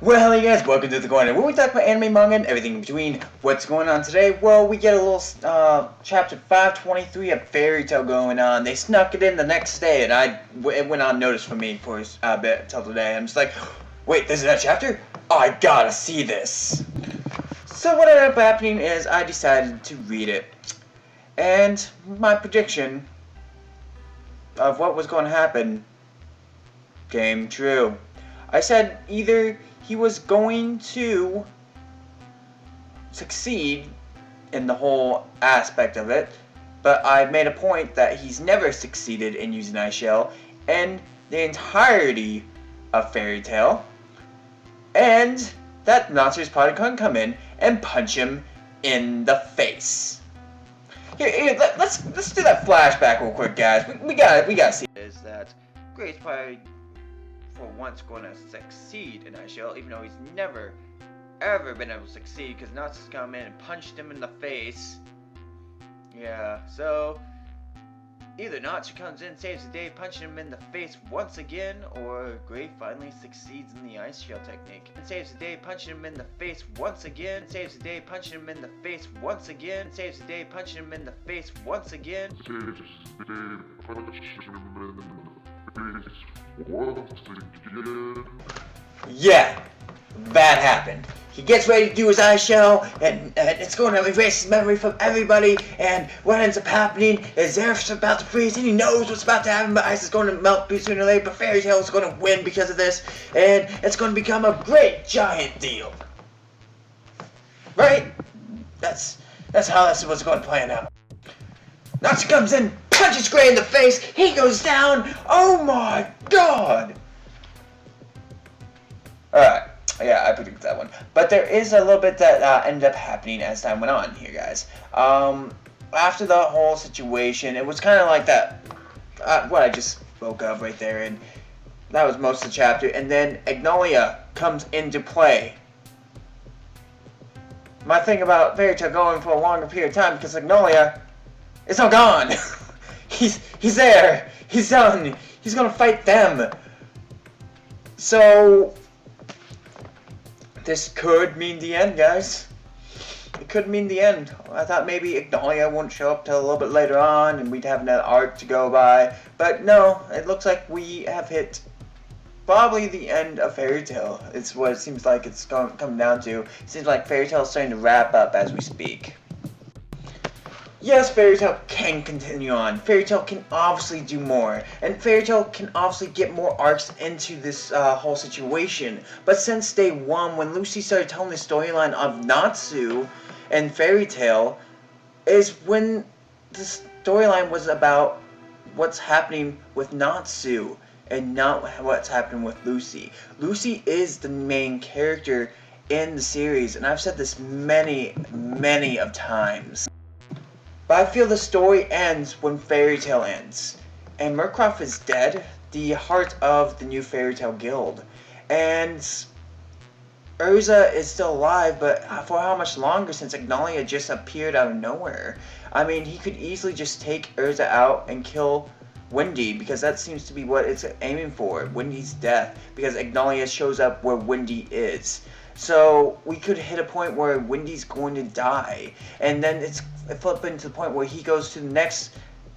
Well, hey guys, welcome to TheCorner, where we talk about anime, manga, and everything in between. What's going on today? Well, we get a little chapter 523 of Fairy Tail going on. They snuck it in the next day, and it went unnoticed for me for a bit till today. I'm just like, wait, this is that chapter? I gotta see this. So what ended up happening is I decided to read it, and my prediction of what was going to happen came true. I said either he was going to succeed in the whole aspect of it, but I made a point that he's never succeeded in using Ice Shell in the entirety of Fairy Tail, and that Natsu's probably couldn't come in and punch him in the face. Here, let's do that flashback real quick, guys. We gotta see. Is that Grace probably for once going to succeed in Ice Shell, even though he's never ever been able to succeed because Natsu's come in and punched him in the face. Yeah, so either Natsu comes in, saves the day, punching him in the face once again, or Gray finally succeeds in the Ice Shell technique and saves the day, punching him in the face once again, saves the day, punching him in the face once again, saves the day, punching him in the face once again. Yeah, that happened. He gets ready to do his Ice Shell, and it's going to erase his memory from everybody, and what ends up happening is Zeref's about to freeze, and he knows what's about to happen, but ice is going to melt sooner or later, but Fairy Tail is going to win because of this, and it's going to become a great giant deal. Right? That's how this was going to plan out. Natsu comes in, punches Gray in the face, he goes down, oh my god! Alright, yeah, I predicted that one. But there is a little bit that ended up happening as time went on here, guys. After the whole situation, it was kind of like that, what I just spoke of right there, and that was most of the chapter, and then Acnologia comes into play. My thing about Fairy Tail going for a longer period of time, because Acnologia is all gone. He's there. He's done. He's gonna fight them. So this could mean the end, guys. It could mean the end. I thought maybe Acnologia won't show up till a little bit later on, and we'd have another arc to go by. But no, it looks like we have hit probably the end of Fairy Tail. It's what it seems like it's coming down to. It seems like Fairy Tail is starting to wrap up as we speak. Yes, Fairy Tail can continue on. Fairy Tail can obviously do more. And Fairy Tail can obviously get more arcs into this whole situation. But since day one, when Lucy started telling the storyline of Natsu and Fairy Tail, is when the storyline was about what's happening with Natsu and not what's happening with Lucy. Lucy is the main character in the series, and I've said this many of times. But I feel the story ends when Fairy Tail ends. And Murkoff is dead, the heart of the new Fairy Tail Guild. And Urza is still alive, but for how much longer since Acnologia just appeared out of nowhere? I mean, he could easily just take Urza out and kill Wendy, because that seems to be what it's aiming for, Wendy's death, because Acnologia shows up where Wendy is. So we could hit a point where Wendy's going to die, and then it's flipping to the point where he goes to the next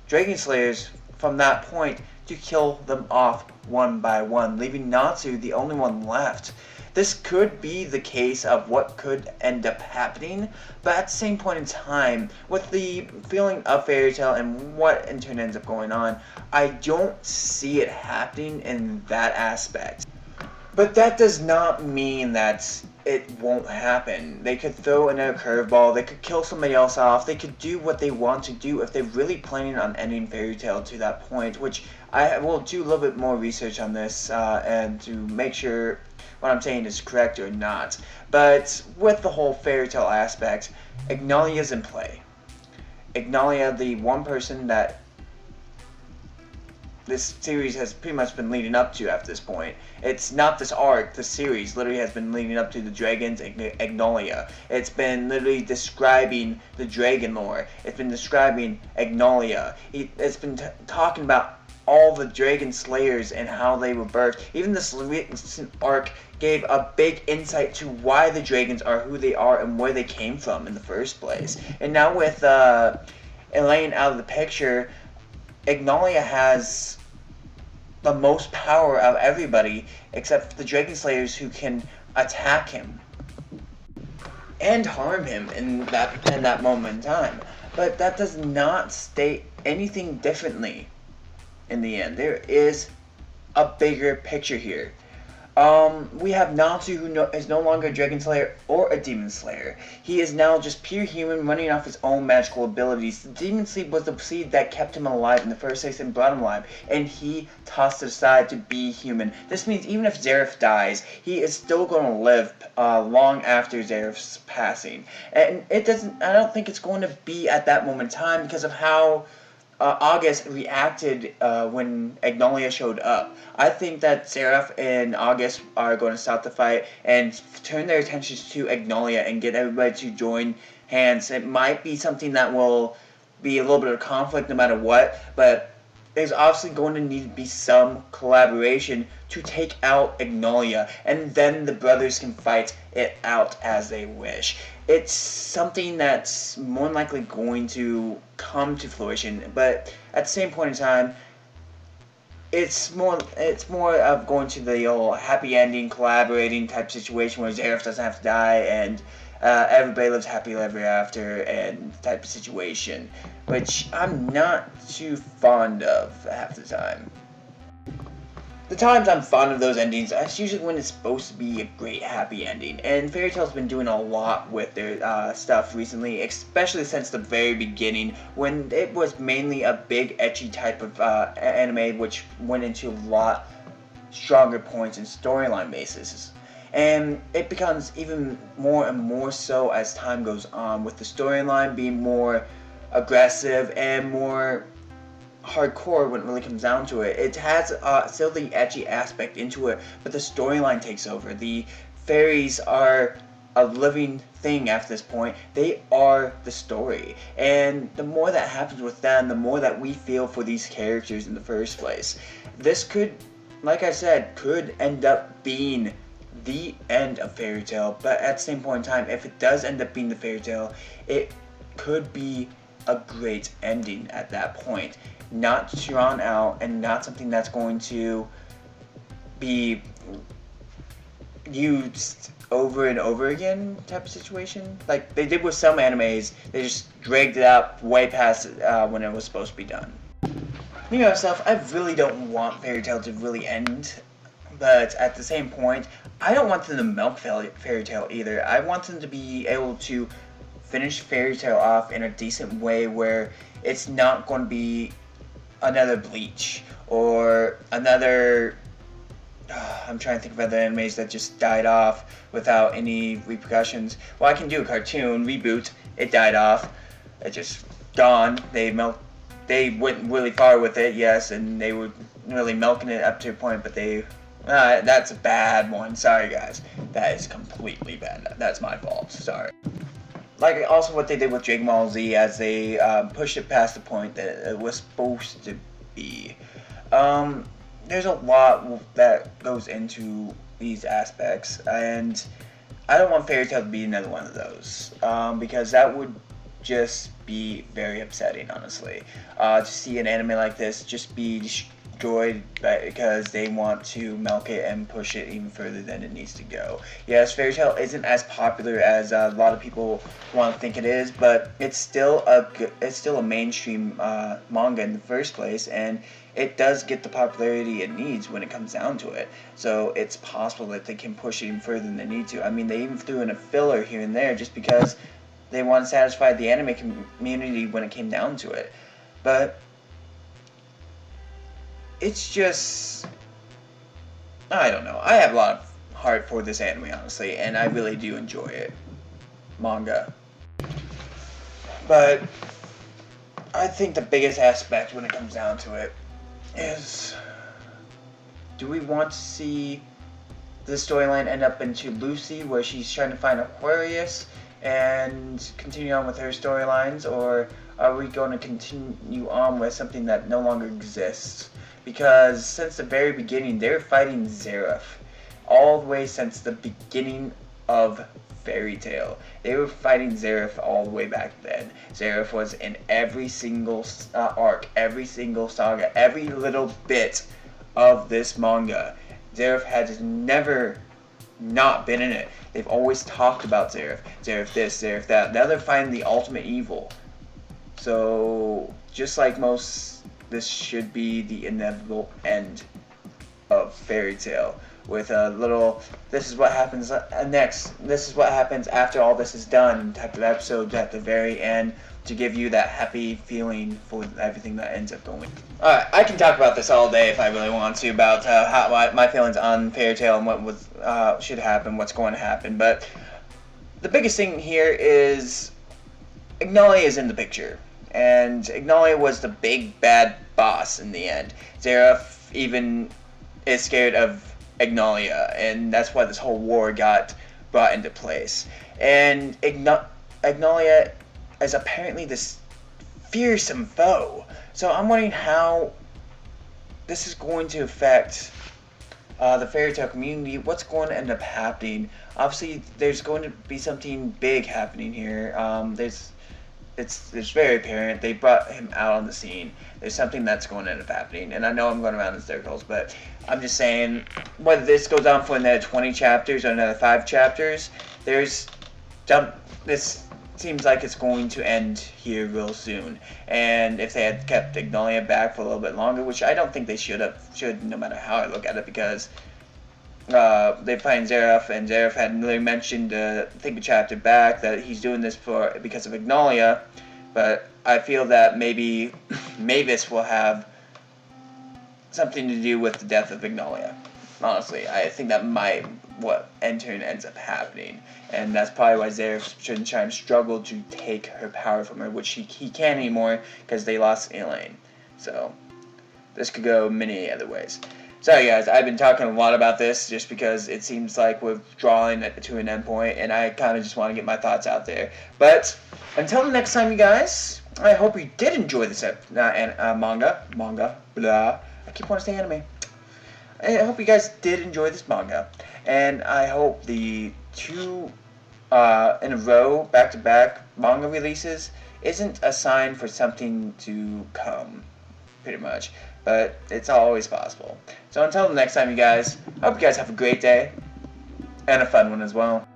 Dragon Slayers from that point to kill them off one by one, leaving Natsu the only one left. This could be the case of what could end up happening, but at the same point in time, with the feeling of Fairy Tail and what in turn ends up going on, I don't see it happening in that aspect. But that does not mean that it won't happen. They could throw another curveball, they could kill somebody else off, they could do what they want to do if they're really planning on ending Fairy Tail to that point, which I will do a little bit more research on this and to make sure what I'm saying is correct or not. But with the whole Fairy Tail aspect, Acnologia's in play. Acnologia, the one person that this series has pretty much been leading up to at this point. It's not this arc, the series literally has been leading up to the Dragons Acnologia. It's been literally describing the Dragon lore. It's been describing Acnologia. It's been talking about all the Dragon Slayers and how they were birthed. Even this recent arc gave a big insight to why the dragons are who they are and where they came from in the first place. And now with Elaine out of the picture, Acnologia has the most power of everybody except for the Dragon Slayers, who can attack him and harm him in that moment in time. But that does not state anything differently in the end. There is a bigger picture here. We have Natsu, who is no longer a Dragon Slayer or a Demon Slayer. He is now just pure human, running off his own magical abilities. The Demon Seed was the seed that kept him alive in the first place and brought him alive, and he tossed it aside to be human. This means even if Xerath dies, he is still going to live long after Xerath's passing. And I don't think it's going to be at that moment in time because of how August reacted when Acnologia showed up. I think that Xerath and August are going to stop the fight and turn their attentions to Acnologia and get everybody to join hands. It might be something that will be a little bit of conflict no matter what, but there's obviously going to need to be some collaboration to take out Acnologia, and then the brothers can fight it out as they wish. It's something that's more than likely going to come to fruition, but at the same point in time, it's more of going to the old happy ending, collaborating type situation where Xerath doesn't have to die and everybody lives happily ever after and type of situation, which I'm not too fond of half the time. The times I'm fond of those endings, that's usually when it's supposed to be a great happy ending. And Fairy Tail's been doing a lot with their stuff recently, especially since the very beginning, when it was mainly a big ecchi type of anime, which went into a lot stronger points and storyline basis. And it becomes even more and more so as time goes on, with the storyline being more aggressive and more hardcore when it really comes down to it. It has still the ecchi aspect into it, but the storyline takes over. The fairies are a living thing after this point. They are the story, and the more that happens with them, the more that we feel for these characters in the first place. This could, like I said, could end up being the end of Fairy Tail, but at the same point in time, if it does end up being the Fairy Tail, it could be a great ending at that point. Not drawn out and not something that's going to be used over and over again type of situation. Like they did with some animes, they just dragged it out way past when it was supposed to be done. Me myself, I really don't want Fairy Tail to really end, but at the same point, I don't want them to milk Fairy Tail either. I want them to be able to finish Fairy Tail off in a decent way where it's not going to be another Bleach or another I'm trying to think of other animes that just died off without any repercussions. Well, I can do a cartoon reboot. It died off. It just gone. They went really far with it, yes, and they were really milking it up to a point, but that's a bad one. Sorry guys, that is completely bad. That's my fault. Sorry. Like also what they did with Dragon Ball Z, as they pushed it past the point that it was supposed to be. There's a lot that goes into these aspects, and I don't want Fairy Tail to be another one of those, because that would just be very upsetting, honestly. To see an anime like this just be destroyed because they want to milk it and push it even further than it needs to go. Yes, Fairy Tail isn't as popular as a lot of people want to think it is, but it's still a mainstream manga in the first place, and it does get the popularity it needs when it comes down to it. So it's possible that they can push it even further than they need to. I mean, they even threw in a filler here and there just because they want to satisfy the anime community when it came down to it. But it's just, I don't know. I have a lot of heart for this anime, honestly, and I really do enjoy it. Manga. But I think the biggest aspect when it comes down to it is, do we want to see the storyline end up into Lucy, where she's trying to find Aquarius and continue on with her storylines, or are we going to continue on with something that no longer exists? because since the very beginning, they were fighting Zeref. All the way since the beginning of Fairy Tail. They were fighting Zeref all the way back then. Zeref was in every single arc, every single saga, every little bit of this manga. Zeref has never not been in it. They've always talked about Zeref. Zeref this, Zeref that. Now they're fighting the ultimate evil. So, just like most, this should be the inevitable end of Fairy Tail. With a little, this is what happens next, this is what happens after all this is done type of episode at the very end to give you that happy feeling for everything that ends up going. Alright, I can talk about this all day if I really want to, about how my feelings on Fairy Tail and what was, should happen, what's going to happen, but the biggest thing here is Acnologia is in the picture, and Acnologia was the big bad boss in the end. Zeref even is scared of Acnologia, and that's why this whole war got brought into place. And Acnologia is apparently this fearsome foe. So I'm wondering how this is going to affect the Fairy Tail community. What's going to end up happening? Obviously, there's going to be something big happening here. It's very apparent. They brought him out on the scene. There's something that's going to end up happening. And I know I'm going around in circles, but I'm just saying, whether this goes on for another 20 chapters or another 5 chapters, this seems like it's going to end here real soon. And if they had kept Acnologia back for a little bit longer, which I don't think they should no matter how I look at it, because they find Zeref, and Zeref had really mentioned, I think a chapter back, that he's doing this because of Acnologia, but I feel that maybe Mavis will have something to do with the death of Acnologia. Honestly, I think that might what ends up happening, and that's probably why Zeref shouldn't try and struggle to take her power from her, which he can't anymore because they lost Elaine. So this could go many other ways. Sorry guys, I've been talking a lot about this just because it seems like we're drawing to an endpoint, and I kind of just want to get my thoughts out there. But until the next time, you guys, I hope you did enjoy this manga, blah. I keep wanting to say anime. I hope you guys did enjoy this manga, and I hope the 2 in a row, back-to-back manga releases isn't a sign for something to come, pretty much. But it's always possible. So until the next time, you guys, I hope you guys have a great day, and a fun one as well.